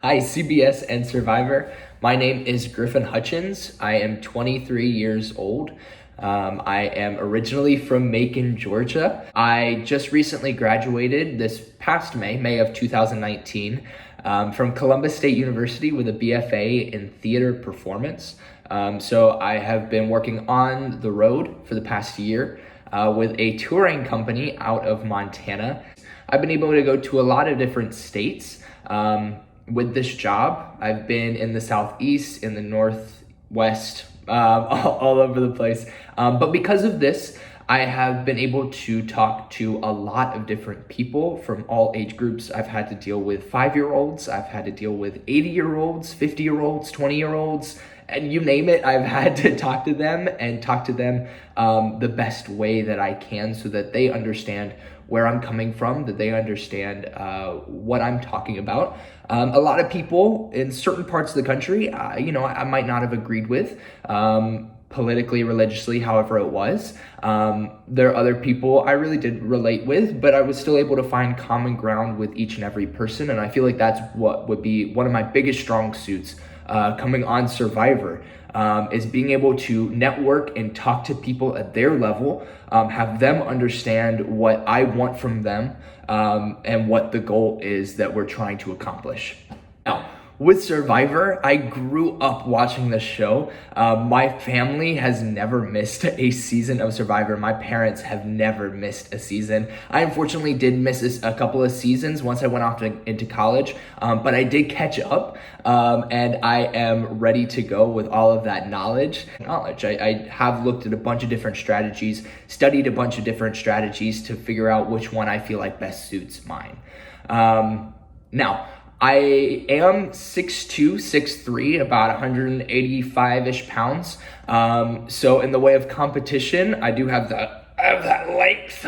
Hi, CBS and Survivor. My name is Griffin Hutchins. I am 23 years old. I am originally from Macon, Georgia. I just recently graduated this past May of 2019, from Columbus State University with a BFA in theater performance. So I have been working on the road for the past year with a touring company out of Montana. I've been able to go to a lot of different states. With this job, I've been in the Southeast, in the Northwest, all over the place. But because of this, I have been able to talk to a lot of different people from all age groups. I've had to deal with 5-year-olds, I've had to deal with 80-year-olds, 50-year-olds, 20-year-olds, and you name it, I've had to talk to them the best way that I can so that they understand where I'm coming from, that they understand what I'm talking about. A lot of people in certain parts of the country, I might not have agreed with politically, religiously, however it was. There are other people I really did relate with, but I was still able to find common ground with each and every person. And I feel like that's what would be one of my biggest strong suits coming on Survivor, is being able to network and talk to people at their level, have them understand what I want from them, and what the goal is that we're trying to accomplish. Now, with Survivor, I grew up watching this show. My family has never missed a season of Survivor. My parents have never missed a season. I unfortunately did miss a couple of seasons once I went off into college, but I did catch up, and I am ready to go with all of that knowledge. I have looked at a bunch of different strategies, studied a bunch of different strategies to figure out which one I feel like best suits mine. Now, I am 6'2", 6'3", about 185-ish pounds. So in the way of competition, I do have that length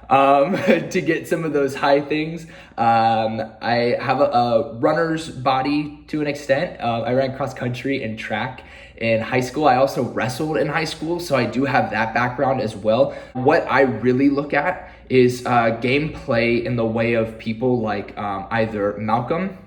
to get some of those high things. I have a runner's body to an extent. I ran cross country and track in high school. I also wrestled in high school, so I do have that background as well. What I really look at is gameplay in the way of people like either Malcolm.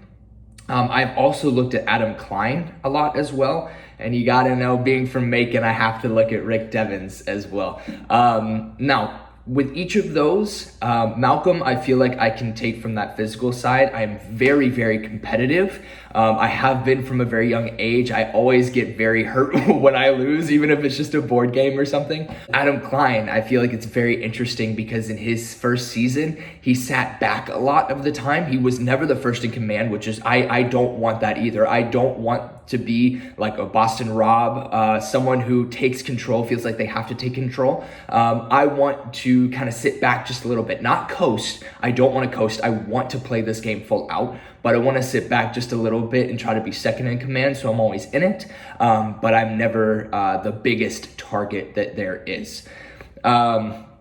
I've also looked at Adam Klein a lot as well. And you gotta know, being from Macon, I have to look at Rick Devens as well. Now, with each of those, Malcolm, I feel like I can take from that physical side. I'm very, very competitive. I have been from a very young age. I always get very hurt when I lose, even if it's just a board game or something. Adam Klein, I feel like it's very interesting because in his first season, he sat back a lot of the time. He was never the first in command, which is, I don't want that either. I don't want to be like a Boston Rob, someone who takes control, feels like they have to take control. I want to kind of sit back just a little bit, not coast. I don't want to coast. I want to play this game full out, but I want to sit back just a little bit and try to be second in command, so I'm always in it, but I'm never the biggest target that there is.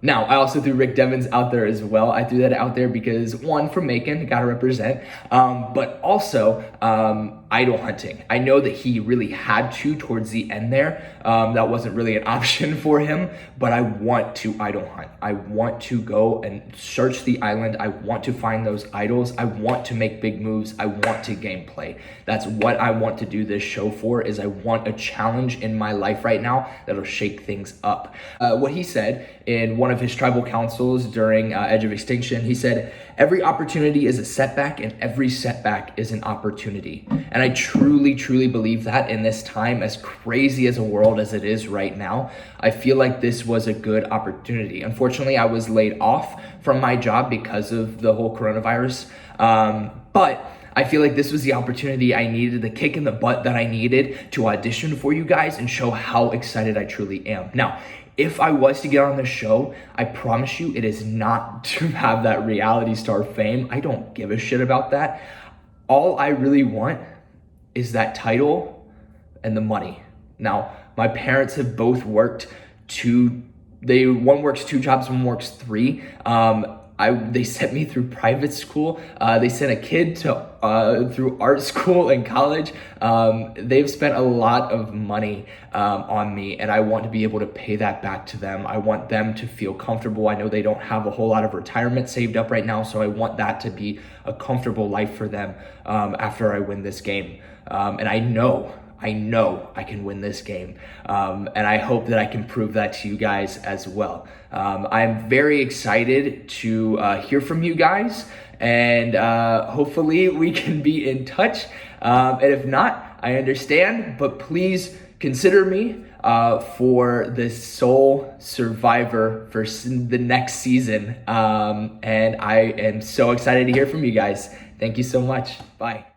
Now, I also threw Rick Devens out there as well. I threw that out there because, one, from Macon, gotta represent, but also idol hunting. I know that he really had to towards the end there. That wasn't really an option for him, but I want to idol hunt. I want to go and search the island. I want to find those idols. I want to make big moves. I want to gameplay. That's what I want to do this show for, is I want a challenge in my life right now that'll shake things up. What he said in one of his tribal councils during Edge of Extinction, he said, "Every opportunity is a setback and every setback is an opportunity." And I truly, truly believe that in this time, as crazy as a world as it is right now, I feel like this was a good opportunity. Unfortunately, I was laid off from my job because of the whole coronavirus. But I feel like this was the opportunity I needed, the kick in the butt that I needed to audition for you guys and show how excited I truly am. Now, if I was to get on the show, I promise you it is not to have that reality star fame. I don't give a shit about that. All I really want is that title and the money. Now, my parents have both worked one works 2 jobs, one works 3. They sent me through private school. They sent a kid to through art school and college. They've spent a lot of money on me, and I want to be able to pay that back to them. I want them to feel comfortable. I know they don't have a whole lot of retirement saved up right now, so I want that to be a comfortable life for them after I win this game. And I know I can win this game. And I hope that I can prove that to you guys as well. I'm very excited to hear from you guys, and hopefully we can be in touch. And if not, I understand, but please consider me for the sole survivor for the next season. And I am so excited to hear from you guys. Thank you so much. Bye.